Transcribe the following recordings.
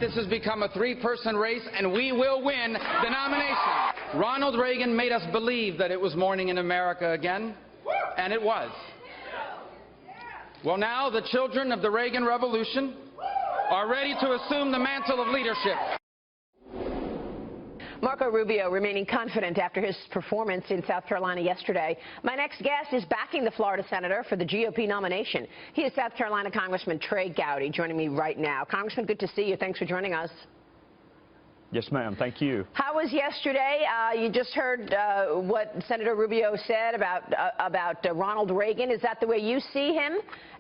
this has become a three-person race, and we will win the nomination. Ronald Reagan made us believe that it was morning in America again, and it was. Well, now the children of the Reagan Revolution are ready to assume the mantle of leadership. Marco Rubio remaining confident after his performance in South Carolina yesterday. My next guest is backing the Florida senator for the GOP nomination. He is South Carolina Congressman Trey Gowdy, joining me right now. Congressman, good to see you. Thanks for joining us. Yes, ma'am. Thank you. How was yesterday? You just heard what Senator Rubio said about Ronald Reagan. Is that the way you see him?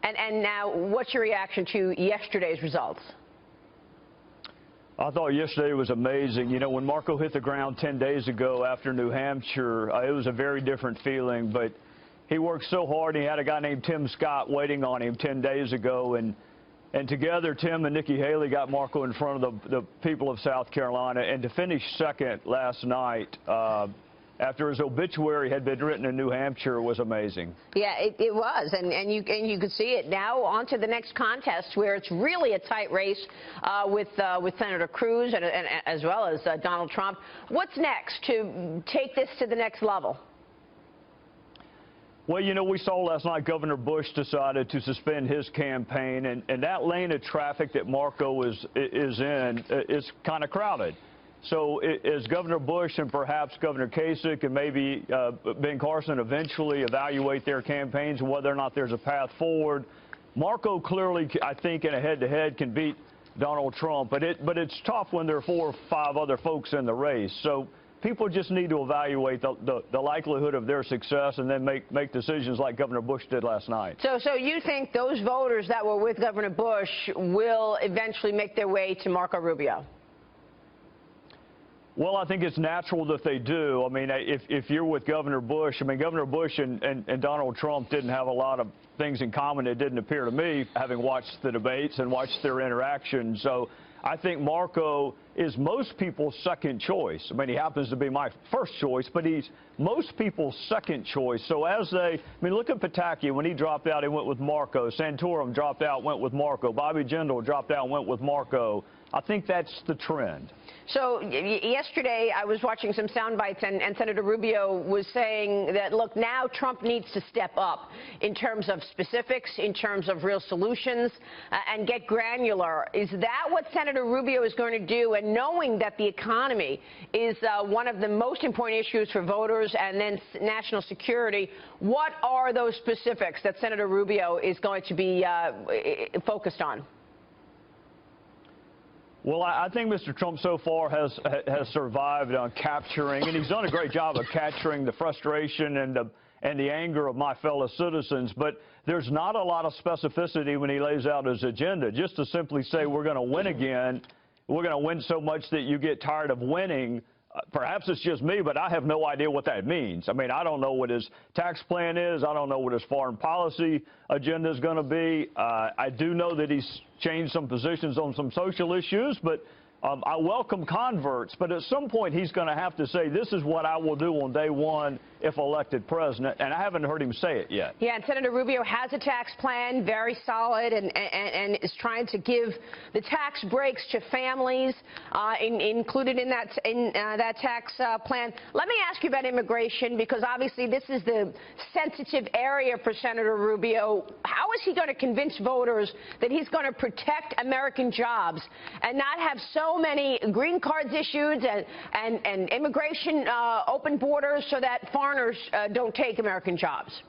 And now, what's your reaction to yesterday's results? I thought yesterday was amazing. You know, when Marco hit the ground 10 days ago after New Hampshire, it was a very different feeling. But he worked so hard. He had a guy named Tim Scott waiting on him 10 days ago. And together, Tim and Nikki Haley got Marco in front of the people of South Carolina. And to finish second last night, after his obituary had been written in New Hampshire, was amazing. Yeah, it was, and you could see it. Now on to the next contest, where it's really a tight race with Senator Cruz and as well as Donald Trump. What's next to take this to the next level? Well, you know, we saw last night Governor Bush decided to suspend his campaign, and that lane of traffic that Marco is in is kind of crowded. So as Governor Bush and perhaps Governor Kasich and maybe Ben Carson eventually evaluate their campaigns and whether or not there's a path forward, Marco clearly, I think, in a head-to-head can beat Donald Trump. But it's tough when there are 4 or 5 other folks in the race. So people just need to evaluate the likelihood of their success and then make decisions like Governor Bush did last night. So you think those voters that were with Governor Bush will eventually make their way to Marco Rubio? Well, I think it's natural that they do. I mean, if you're with Governor Bush, I mean, Governor Bush and Donald Trump didn't have a lot of things in common, it didn't appear to me, having watched the debates and watched their interactions. So I think Marco is most people's second choice. I mean, he happens to be my first choice, but he's most people's second choice. So look at Pataki. When he dropped out, he went with Marco. Santorum dropped out, went with Marco. Bobby Jindal dropped out, went with Marco. I think that's the trend. So yesterday I was watching some sound bites, and Senator Rubio was saying that, look, now Trump needs to step up in terms of specifics, in terms of real solutions, and get granular. Is that what Senator Rubio is going to do? And knowing that the economy is one of the most important issues for voters and then national security, what are those specifics that Senator Rubio is going to be focused on? Well, I think Mr. Trump so far has survived on capturing, and he's done a great job of capturing the frustration and the anger of my fellow citizens. But there's not a lot of specificity when he lays out his agenda. Just to simply say we're going to win again, we're going to win so much that you get tired of winning. Perhaps it's just me, but I have no idea what that means. I mean, I don't know what his tax plan is. I don't know what his foreign policy agenda is going to be. I do know that he's changed some positions on some social issues, but I welcome converts. But at some point, he's going to have to say, this is what I will do on day one if elected president, and I haven't heard him say it yet. Yeah, and Senator Rubio has a tax plan, very solid, and is trying to give the tax breaks to families included in that tax plan. Let me ask you about immigration, because obviously this is the sensitive area for Senator Rubio. How is he going to convince voters that he's going to protect American jobs and not have so many green cards issued and immigration open borders so that foreigners don't take American jobs?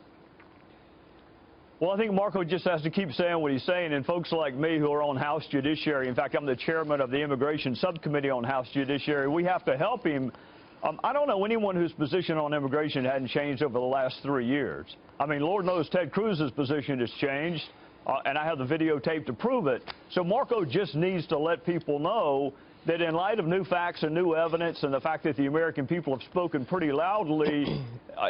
Well, I think Marco just has to keep saying what he's saying, and folks like me who are on House Judiciary, in fact, I'm the chairman of the Immigration Subcommittee on House Judiciary, we have to help him. I don't know anyone whose position on immigration hadn't changed over the last 3 years. I mean, Lord knows Ted Cruz's position has changed, and I have the videotape to prove it. So Marco just needs to let people know that in light of new facts and new evidence and the fact that the American people have spoken pretty loudly,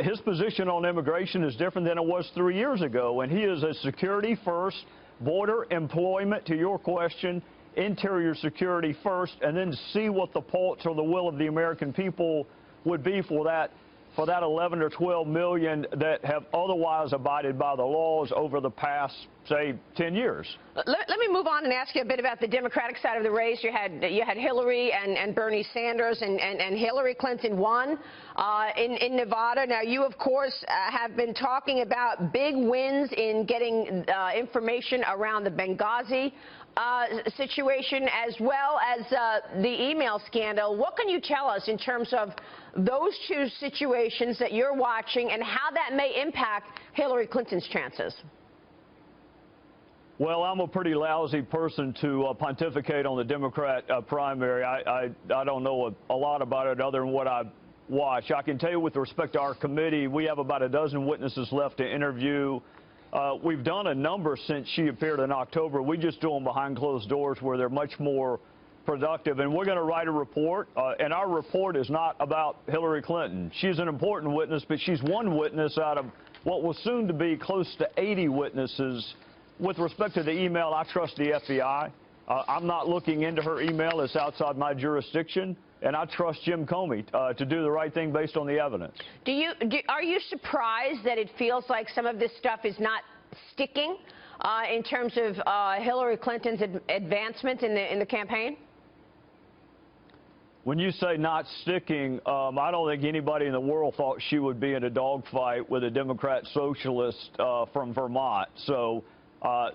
his position on immigration is different than it was 3 years ago. And he is a security first, border employment, to your question, interior security first, and then see what the pulse or the will of the American people would be for that 11 or 12 million that have otherwise abided by the laws over the past say, 10 years. Let me move on and ask you a bit about the Democratic side of the race. You had Hillary and Bernie Sanders, and Hillary Clinton won in Nevada. Now, you, of course, have been talking about big wins in getting information around the Benghazi situation, as well as the email scandal. What can you tell us in terms of those two situations that you're watching and how that may impact Hillary Clinton's chances? Well, I'm a pretty lousy person to pontificate on the Democrat primary. I don't know a lot about it other than what I watch. I can tell you with respect to our committee, we have about a dozen witnesses left to interview. We've done a number since she appeared in October. We just do them behind closed doors where they're much more productive. And we're going to write a report, and our report is not about Hillary Clinton. She's an important witness, but she's one witness out of what will soon to be close to 80 witnesses. With respect to the email, I trust the FBI. I'm not looking into her email. It's outside my jurisdiction. And I trust Jim Comey to do the right thing based on the evidence. Are you surprised that it feels like some of this stuff is not sticking in terms of Hillary Clinton's advancement in the campaign? When you say not sticking, I don't think anybody in the world thought she would be in a dogfight with a Democrat socialist from Vermont. So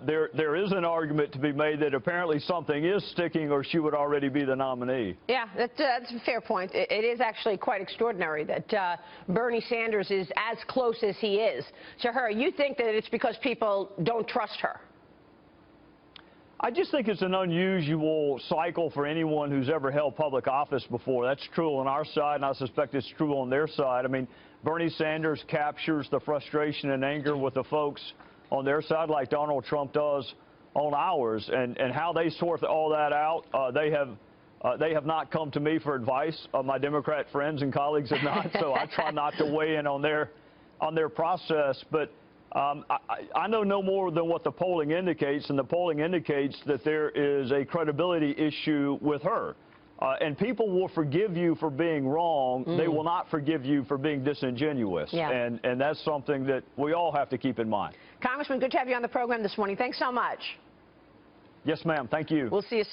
there is an argument to be made that apparently something is sticking or she would already be the nominee. Yeah, that's a fair point. It is actually quite extraordinary that Bernie Sanders is as close as he is to her. You think that it's because people don't trust her? I just think it's an unusual cycle for anyone who's ever held public office before. That's true on our side, and I suspect it's true on their side. I mean, Bernie Sanders captures the frustration and anger with the folks on their side like Donald Trump does on ours, and how they sort all that out. They have not come to me for advice. My Democrat friends and colleagues have not, so I try not to weigh in on their process. But I know no more than what the polling indicates, and the polling indicates that there is a credibility issue with her. And people will forgive you for being wrong. They will not forgive you for being disingenuous. Yeah. And that's something that we all have to keep in mind. Congressman, good to have you on the program this morning. Thanks so much. Yes, ma'am. Thank you. We'll see you soon.